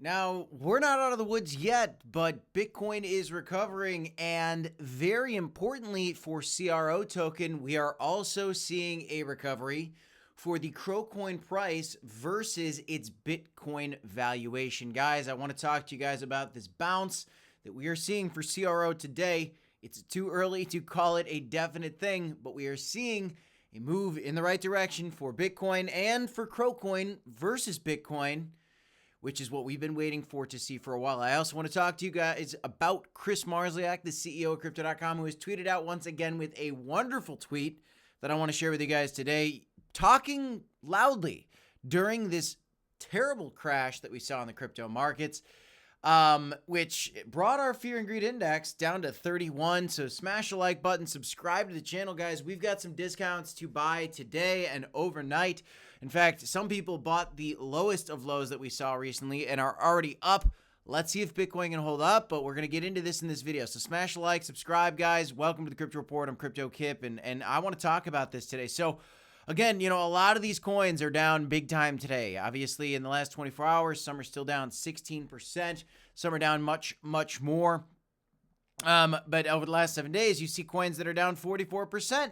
Now, we're not out of the woods yet, but Bitcoin is recovering. And very importantly for CRO token, we are also seeing a recovery for the CRO coin price versus its Bitcoin valuation. Guys, I want to talk to you guys about this bounce that we are seeing for CRO today. It's too early to call it a definite thing, but we are seeing a move in the right direction for Bitcoin and for CRO coin versus Bitcoin, which is what we've been waiting for to see for a while. I also want to talk to you guys about Chris Marszalek, the CEO of Crypto.com, who has tweeted out once again with a wonderful tweet that I want to share with you guys today, talking loudly during this terrible crash that we saw in the crypto markets, which brought our fear and greed index down to 31. So smash the like button, subscribe to the channel, guys. We've got some discounts to buy today and overnight. In fact, some people bought the lowest of lows that we saw recently and are already up. Let's see if Bitcoin can hold up, but we're going to get into this in this video. So smash the like, subscribe, guys. Welcome to the Crypto Report. I'm Crypto Kip, and I want to talk about this today. So again, a lot of these coins are down big time today. Obviously, in the last 24 hours, some are still down 16%. Some are down much, much more. But over the last 7 days, you see coins that are down 44%.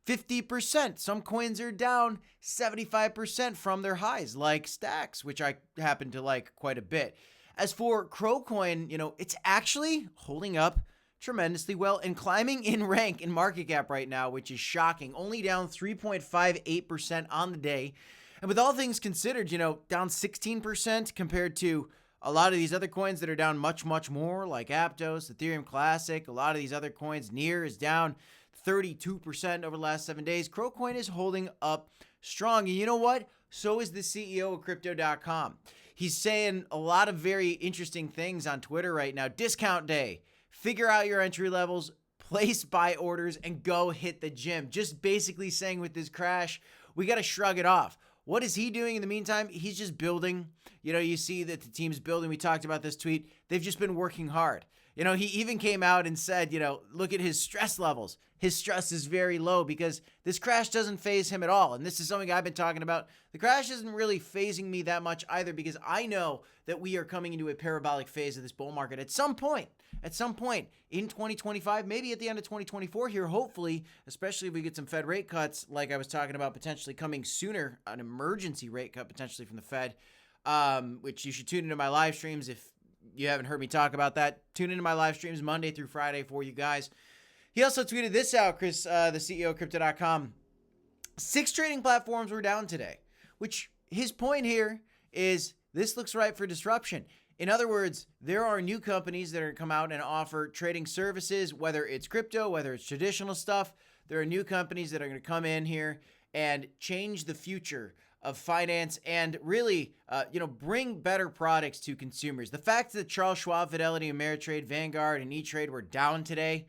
50%. Some coins are down 75% from their highs, like Stacks, which I happen to like quite a bit. As for CRO coin, it's actually holding up tremendously well and climbing in rank in market cap right now, which is shocking. Only down 3.58% on the day. And with all things considered, down 16% compared to a lot of these other coins that are down much, much more, like Aptos, Ethereum Classic. A lot of these other coins, Near is down 32% over the last 7 days. CRO coin is holding up strong. And you know what? So is the CEO of Crypto.com. He's saying a lot of very interesting things on Twitter right now. Discount day. Figure out your entry levels, place buy orders, and go hit the gym. Just basically saying with this crash, we got to shrug it off. What is he doing in the meantime? He's just building. You see that the team's building. We talked about this tweet. They've just been working hard. He even came out and said, look at his stress levels. His stress is very low because this crash doesn't faze him at all. And this is something I've been talking about. The crash isn't really phasing me that much either because I know that we are coming into a parabolic phase of this bull market at some point in 2025, maybe at the end of 2024 here, hopefully, especially if we get some Fed rate cuts like I was talking about potentially coming sooner, an emergency rate cut potentially from the Fed, which you should tune into my live streams if you haven't heard me talk about that. Tune into my live streams Monday through Friday for you guys. He also tweeted this out, Chris, the CEO of Crypto.com. 6 trading platforms were down today, which his point here is this looks ripe for disruption. In other words, there are new companies that are going to come out and offer trading services, whether it's crypto, whether it's traditional stuff. There are new companies that are going to come in here and change the future of finance and really, bring better products to consumers. The fact that Charles Schwab, Fidelity, Ameritrade, Vanguard, and E-Trade were down today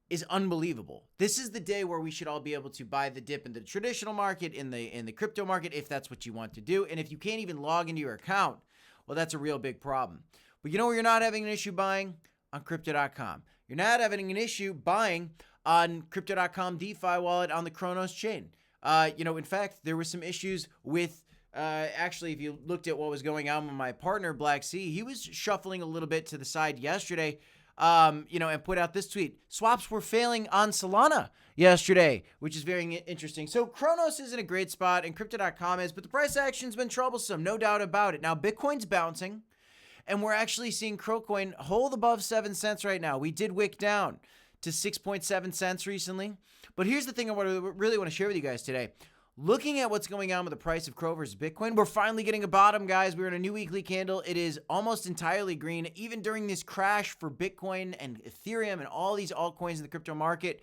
is unbelievable. This is the day where we should all be able to buy the dip in the traditional market, in the crypto market, if that's what you want to do. And if you can't even log into your account, well, that's a real big problem. But where you're not having an issue buying? On Crypto.com. You're not having an issue buying on Crypto.com DeFi wallet on the Cronos chain. In fact, there were some issues with, actually, if you looked at what was going on with my partner, Black Sea, he was shuffling a little bit to the side yesterday, and put out this tweet. Swaps were failing on Solana yesterday, which is very interesting. So Cronos is in a great spot and Crypto.com is, but the price action's been troublesome, no doubt about it. Now, Bitcoin's bouncing, and we're actually seeing CRO coin hold above 7 cents right now. We did wick down to 6.7 cents recently. But here's the thing I really want to share with you guys today. Looking at what's going on with the price of CRO versus Bitcoin, we're finally getting a bottom, guys. We're in a new weekly candle. It is almost entirely green. Even during this crash for Bitcoin and Ethereum and all these altcoins in the crypto market,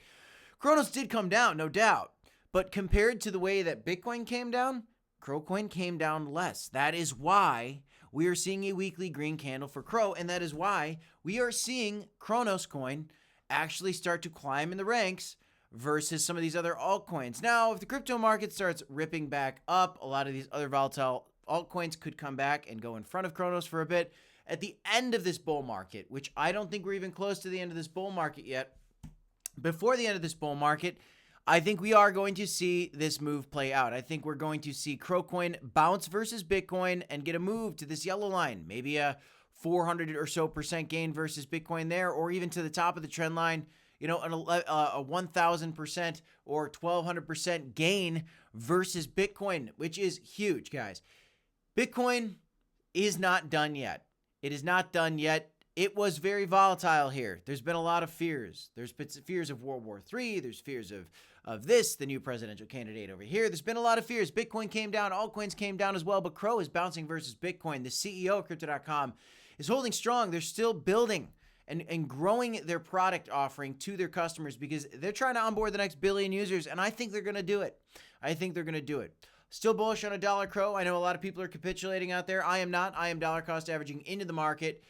Cronos did come down, no doubt. But compared to the way that Bitcoin came down, CRO coin came down less. That is why we are seeing a weekly green candle for CRO, and that is why we are seeing Cronos coin actually start to climb in the ranks versus some of these other altcoins. Now, if the crypto market starts ripping back up, a lot of these other volatile altcoins could come back and go in front of Cronos for a bit. At the end of this bull market, which I don't think we're even close to the end of this bull market yet, before the end of this bull market, I think we are going to see this move play out. I think we're going to see Crocoin bounce versus Bitcoin and get a move to this yellow line, maybe a 400 or so % gain versus Bitcoin there, or even to the top of the trend line, a 1,000% or 1,200% gain versus Bitcoin, which is huge, guys. Bitcoin is not done yet. It is not done yet. It was very volatile here. There's been a lot of fears. There's fears of World War III. There's fears of this, the new presidential candidate over here. There's been a lot of fears. Bitcoin came down. Altcoins came down as well. But CRO is bouncing versus Bitcoin. The CEO of Cryptocom is holding strong. They're still building and growing their product offering to their customers because they're trying to onboard the next billion users. And I think they're going to do it. Still bullish on a dollar CRO. I know a lot of people are capitulating out there. I am not. I am dollar cost averaging into the market.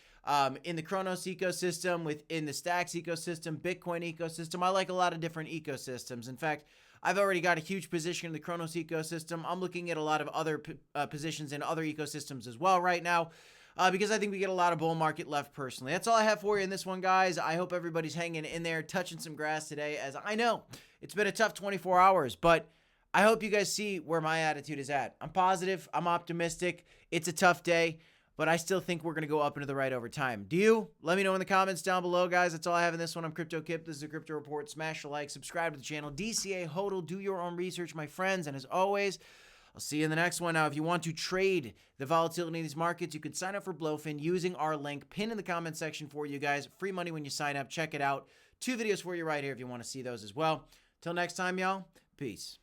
In the Cronos ecosystem, within the Stacks ecosystem, Bitcoin ecosystem. I like a lot of different ecosystems. In fact, I've already got a huge position in the Cronos ecosystem. I'm looking at a lot of other positions in other ecosystems as well right now because I think we get a lot of bull market left personally. That's all I have for you in this one, guys. I hope everybody's hanging in there, touching some grass today, as I know it's been a tough 24 hours, but I hope you guys see where my attitude is at. I'm positive. I'm optimistic. It's a tough day, but I still think we're going to go up into the right over time. Do you? Let me know in the comments down below, guys. That's all I have in this one. I'm Crypto Kip. This is a Crypto Report. Smash a like, subscribe to the channel. DCA HODL. Do your own research, my friends. And as always, I'll see you in the next one. Now, if you want to trade the volatility in these markets, you can sign up for Blowfin using our link pinned in the comment section for you guys. Free money when you sign up. Check it out. 2 videos for you right here if you want to see those as well. Till next time, y'all. Peace.